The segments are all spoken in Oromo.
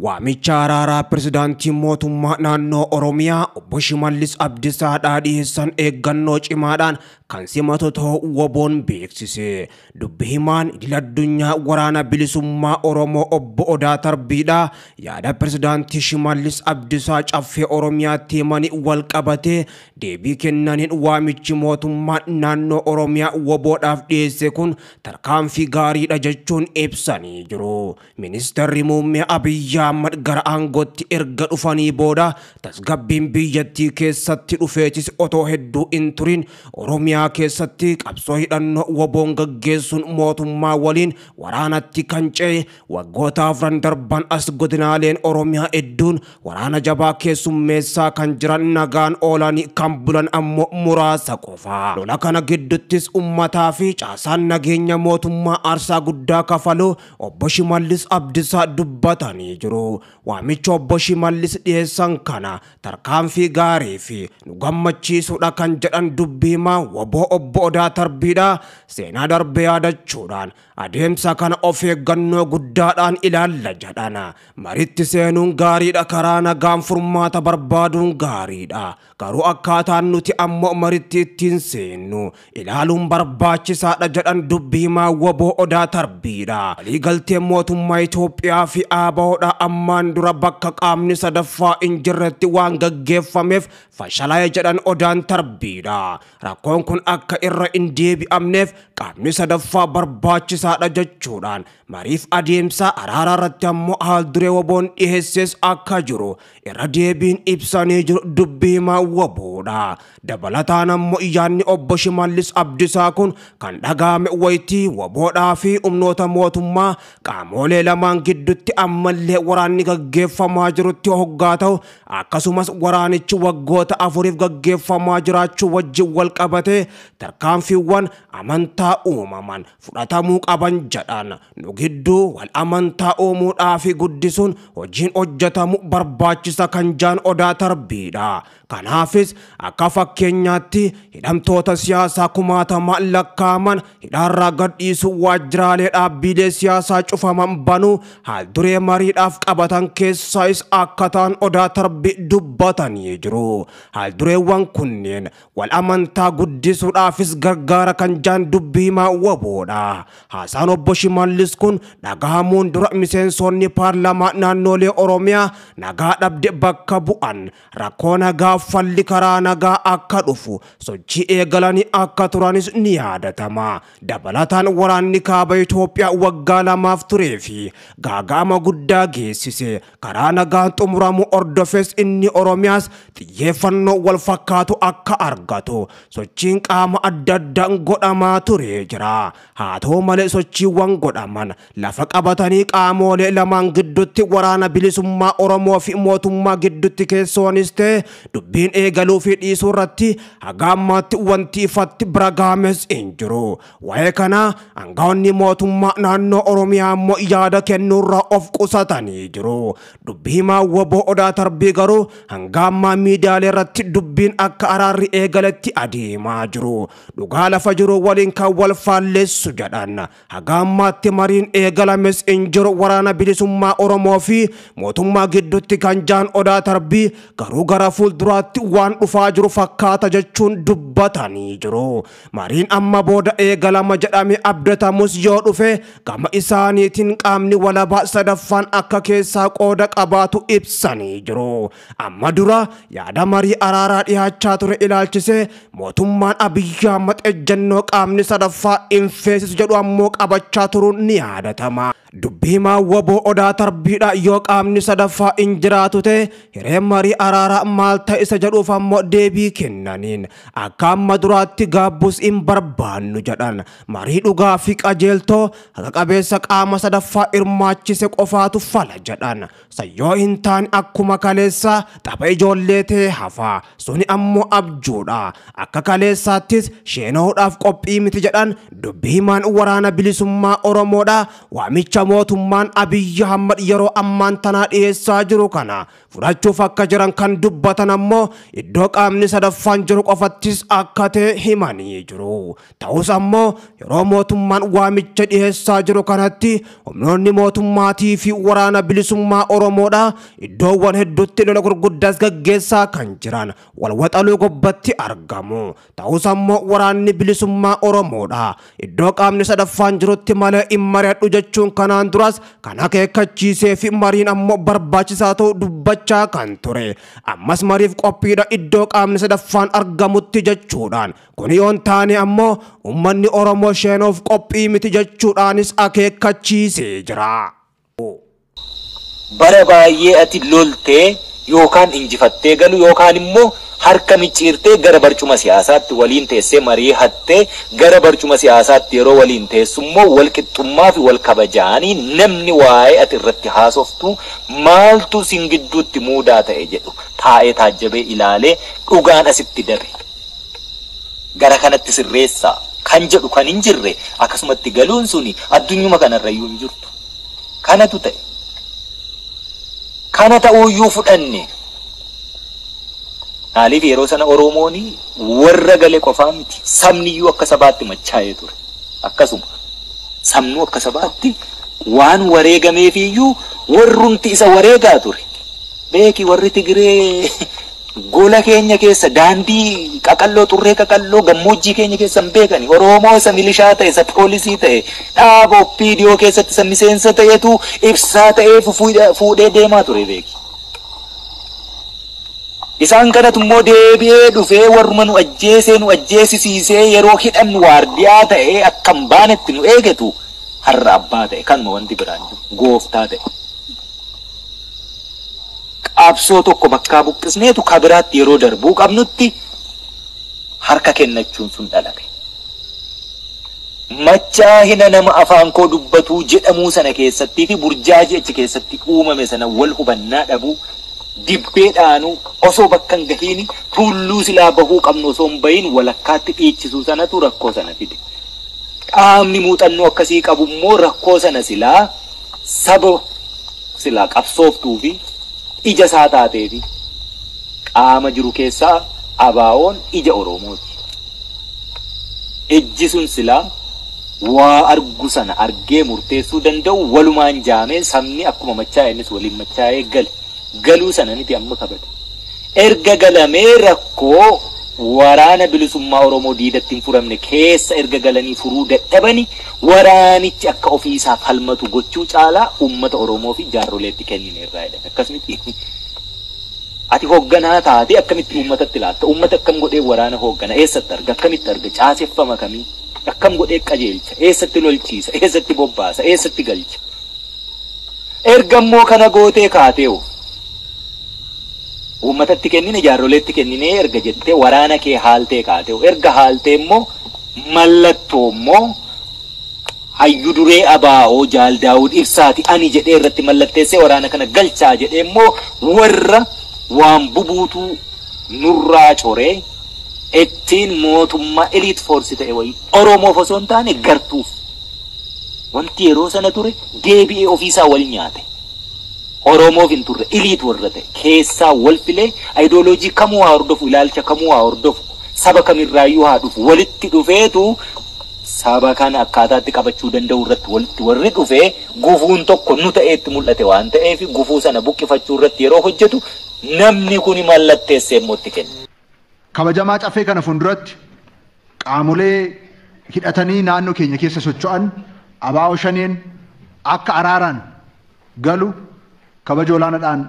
Waamicha araaraa pirezidaantii mootummaa naannoo Oromiyaa obbo Shimallis Abdiisaa dhiyeessan eeggannoo cimaadhaan kan simatu ta'uu WBO'n beeksise. Dubbi himaan idil addunyaa waraana bilisummaa Oromoo obbo Odaa Tarbiidhaa yaada pirezidaantii Shimallis Abdiisaa caffee Oromiyaatti himanii wal qabatee deebii kennaniin waamichi mootummaa naannoo Oromiyaa WBO'dhaaf dhiyeesse kun tarkaanfii gaariidha jechuun ibsanii jiru. Ministeerri muummee Abiyyi Ahmad gara aangootti erga dhufanii booda tasgabbiin biyyattii keessatti dhufeetis otoo hedduu hin turin Oromiyaa keessatti qabsoo hidhannoo WBO'n gaggeessuun mootummaa waliin waraanatti kan ce'e waggoota afran darban as godinaaleen Oromiyaa hedduun waraana jabaa keessummeessaa kan jiran nagaan oolanii kan bulan ammoo muraasa qofa. Lola kana gidduttis uummataa fi caasaan nageenya mootummaa aarsaa guddaa kafaluu obbo Shimallis Abdiisaa dubbatanii jiru. Waamicha obbo Shimallis dhiyeessan kana tarkaanfii gaarii fi nu gammachiisuudha kan jedhan dubbi himaa WBO obbo Odaa Tarbiidhaa seenaa darbee yaadachuudhaan adeemsa kana of eeggannoo guddaadhaan ilaalla jedhan. Mariitti seenuun gaariidha, karaa nagaan furmaata barbaaduun gaariidha. Garuu akkaataan nuti ammoo mariitti ittiin seennu ilaaluun barbaachisaadha jedhan dubbi himaa WBO Odaa Tarbiidhaa. Waliigalteen mootummaa Itoophiyaa fi ABO'dha ammaan dura bakka qaamni sadaffaa hin jirretti waan gaggeeffameef fashalaa'e jedhan Odaan Tarbiidhaa. Rakkoon kun akka irra hin deebi'amneef qaamni sadaffaa barbaachisaadha jechuudhaan mariif adeemsa araaraa irratti ammoo haal duree WBO'n dhiyeesses akka jiru irra deebiin ibsanii jiru dubbi himaa WBO'dha. Dabalataan ammoo yaadni obbo Shimallis Abdiisaa kun kan dhagahame wayitii WBO'dhaa fi humnoota mootummaa qaamolee lamaan gidduutti ammallee waraanni gaggeeffamaa jirutti hoggaa ta'u akkasumas waraanichi waggoota afuriif gaggeeffamaa jiraachuu wajjin wal qabatee tarkaanfiiwwan amantaa uumaman fudhatamuu qaban jedhan. Nu gidduu wal amantaa uumuudhaa fi guddisuun hojiin hojjetamu barbaachisa kan jedhan Odaa Tarbiidhaa. Kanaafis akka fakkeenyaatti hidhamtoota siyaasaa kumaatamaan lakkaa'aman hidhaarraa gadhiisuu, waajjiraalee dhaabbilee siyaasaa cufaman banuu haal duree mariidhaaf qabatan keessaayis akka ta'an Odaa Tarbii dubbatanii jiru. Haal dureewwan kunneen wal amantaa guddisuudhaafis gargaara kan jedhan dubbi himaa WBO'dha. Haasaan obbo Shimallis kun dhagahamuun dura miseensonni paarlaamaa naannolee Oromiyaa nagaa dhabde bakka bu'an rakkoo nagaa falli karaa nagaa akka dhufu sochii eegalanii akka turanis ni yaadatama. Dabalataan waraanni kaaba Itoophiyaa waggaa lamaaf turee fi gaaga'ama guddaa geessise karaa nagaan xumuramu ordofes inni Oromiyaas xiyyeeffannoo wal fakkaatu akka argatu sochiin qaama adda addaan godhamaa ture jira. Haa ta'u malee sochiiwwan godhaman lafa qabatanii qaamolee lamaan gidduutti waraana bilisummaa Oromoo fi mootummaa gidduutti keessoonis ta'e dubbiin eegaluu fi dhiisuu irratti haga ammaatti wanti ifatti bira gahames hin jiru. Waa'ee kana aangaa'onni mootummaa naannoo Oromiyaa ammoo yaada kennuurraa of qusatanii jiru. Dubbi himaa WBO Odaa Tarbii garuu hanga ammaa miidiyaalee irratti dubbiin akka araarri eegaletti adeemaa jiru. Dhugaa lafa jiru waliin kan wal faalleessu jedhan. Haga ammaatti mariin eegalames hin jiru waraana bilisummaa Oromoo fi mootummaa gidduutti kan jedhan Odaa Tarbii garuu gara fuulduraatti waan dhufaa jiru fakkaata jechuun dubbatanii jiru. Mariin amma booda eegalama jedhame abdatamus yoo dhufe gama isaaniitiin qaamni walabaa sadaffaan akka keessaa qooda qabaatu ibsanii jiru. Amma dura yaada marii araaraa dhiyaachaa ture ilaalchise mootummaan Abiyyi Ahmad ejjennoo qaamni sadaffaa hin feesisu jedhu ammoo qabachaa turuun ni yaadatama. Dubbi himaa WBO Odaa Tarbiidhaa yoo qaamni sadaffaa hin jiraatu ta'e hireen marii araaraa maal ta'e isa jedhuuf ammoo deebii kennaniin akka amma duraatti gaabbus hin barbaannu jedhan. Marii dhugaa fi qajeeltoo haqa qabeessa qaama sadaffaa hirmaachise qofaatu fala jedhan. Sayyoo hin taane akkuma kaleessaa tapha ijoollee ta'e hafa suni ammoo abjuudha. Akka kaleessaattis sheena'uudhaaf qophii miti jedhan dubbi himaan waraana bilisummaa Oromoodha. Waamicha mootummaan Abiyyi Ahmad yeroo ammaan tanaa dhiyeessaa jiru kana fudhachuuf akka jiran kan dubbatan ammoo ammoo iddoo qaamni sadaffaan jiru qofattis akka ta'e himanii jiru. Ta'us ammoo yeroo mootummaan waamicha dhiheessaa jiru kanatti humnoonni mootummaatii fi waraana bilisummaa Oromoodha iddoowwan hedduutti lola gurguddaas gaggeessaa kan jiran walwaxaluu gobbatti argamu. Ta'us ammoo waraanni bilisummaa Oromoodha iddoo qaamni sadaffaan jirutti malee hin mari'adhu jechuun kanaan duras kan akeekkachiisee fi mariin ammoo barbaachisaa ta'uu dubbachaa kan ture. Ammas mariif qophiidha iddoo qaamni sadaffaan argamutti jechuudhaan kun yoon taane ammoo ummanni Oromoo sheenoof qophii miti jechuudhaanis akeekkachiisee jira. Bara baay'ee ati loltee yookaan injifattee galu yookaan immoo harka micciirtee gara barcuma siyaasaatti waliin teessee marii hattee gara barcuma siyaasaatti yeroo waliin teessummoo wal qixxummaa fi wal kabajaanii namni waa'ee ati irratti haasoftu maaltu sin gidduutti muudaa ta'e jedhu taa'ee taajjabee ilaalee dhugaan asitti dabe gara kanatti sirreessaa kan jedhu kan hin jirre akkasumatti galuun suni addunyuma kanarrayyuu hin jirtu kanatu ta'e kana ta'uuyyuu fudhanne. Maaliif yeroo sana Oromooni warra gale qofaa miti sabniyyuu akka sabaatti machaa'ee ture akkasuma sabnuu akka sabaatti waan wareegameefiyyuu warrumti isa wareegaa ture beeki warri Tigiree gola keenya keessa daandii qaqalloo xurree qaqalloo gammoojjii keenya keessa hin beekani Oromoo isa milishaa ta'e isa poolisii ta'e dhaaba OPDO keessatti isa miseensa ta'etu ibsaa ta'ee fuudhee deemaa ture beeki. Isaan kanatu immoo deebi'ee dhufee warruma nu ajjeesee nu ajjeesisiisee yeroo hidhan waardiyaa ta'ee akkam baanetti nu eegatu har'a abbaa ta'e kanuma wanti biraan jiru gooftaa ta'e. Qabsoo tokko bakkaa buqqisneetu kabiraatti yeroo darbuu qabnutti harka kennachuun sun dhalate. Machaahina nama afaan koo dubbatu jedhamuu sana keessattii fi burjaajii achi keessatti uumame sana wal hubannaa dhabuu dibbeedhaanu osoo bakka hin gahiini tulluu silaa bahuu qabnu osoo hin bahin walakkaatti dhiichisuu sanatu rakkoo sana fide. Qaamni muuxannoo akkasii qabu immoo rakkoo sana silaa saba silaa qabsooftuu fi ija isaa taatee fi qaama jiru keessaa ABO'n ija Oromooti. Ijji sun silaa waa argu sana argee murteessuu danda'u walumaan jaamee sabni akkuma machaa'e innis waliin machaa'ee gale. Galuu sana miti amma kabate erga galamee rakkoo waraana bilisummaa Oromoo diidatti hin furamne keessa erga galanii furuu dadhabani waraanichi akka ofiisaaf falmatu gochuu caalaa ummata Oromoo fi jaarroleetti kennine irraa jedhan akkasumatti ati hoogganaa taate akkamitti ummatatti laatta ummata akkam godhee waraana hooggana eessatti arga akkamitti arga caaseffama kamii akkam godhee qajeelcha eessatti lolchiisa eessatti bobbaasa eessatti galcha ergammoo kana gootee kaateewu ummatatti kennine jaarroleetti kennine erga jettee waraana kee haaltee kaateewu erga haaltee immoo mallattoo immoo hayyu duree ABO Jaal Daawud Ibsaati ani jedhee irratti mallatteessee waraana kana galchaa jedhee immoo warra waan bubuutuu nurraa coree ittiin mootummaa elite force ta'e wayii Oromoof osoo hin taane gartuuf wanti yeroo sana ture deebi'ee ofiisaa wal nyaate. Oromoof hin turre elite warra ta'e keessaa wal filee ideoloojii kamuu haa hordofu ilaalcha kamuu haa hordofu saba kamirraayyuu haa dhufu walitti dhufeetu saba kana akkaataatti qabachuu danda'u irratti walitti warri dhufee gufuun tokko nu ta'eetti mul'ate waan ta'eef gufuu sana buqqifachuu irratti yeroo hojjetu namni kun mallatteessee immoo itti kenna. Kabajamaa caffee kana fuulduratti qaamolee hidhatanii naannoo keenya keessa socho'an ABO shaneen akka araaraan galu kabaja olaanaadhaan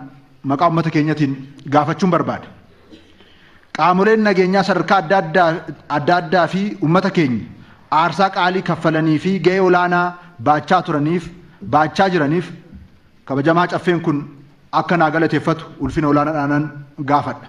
maqaa uummata keenyatiin gaafachuun barbaada. Qaamoleen nageenyaa sadarkaa adda addaa fi uummata keenya aarsaa qaalii kaffalanii fi gahee olaanaa baachaa jiraniif kabajamaa caffeen kun akka naa galateeffatu ulfina olaanaadhaan gaafadha.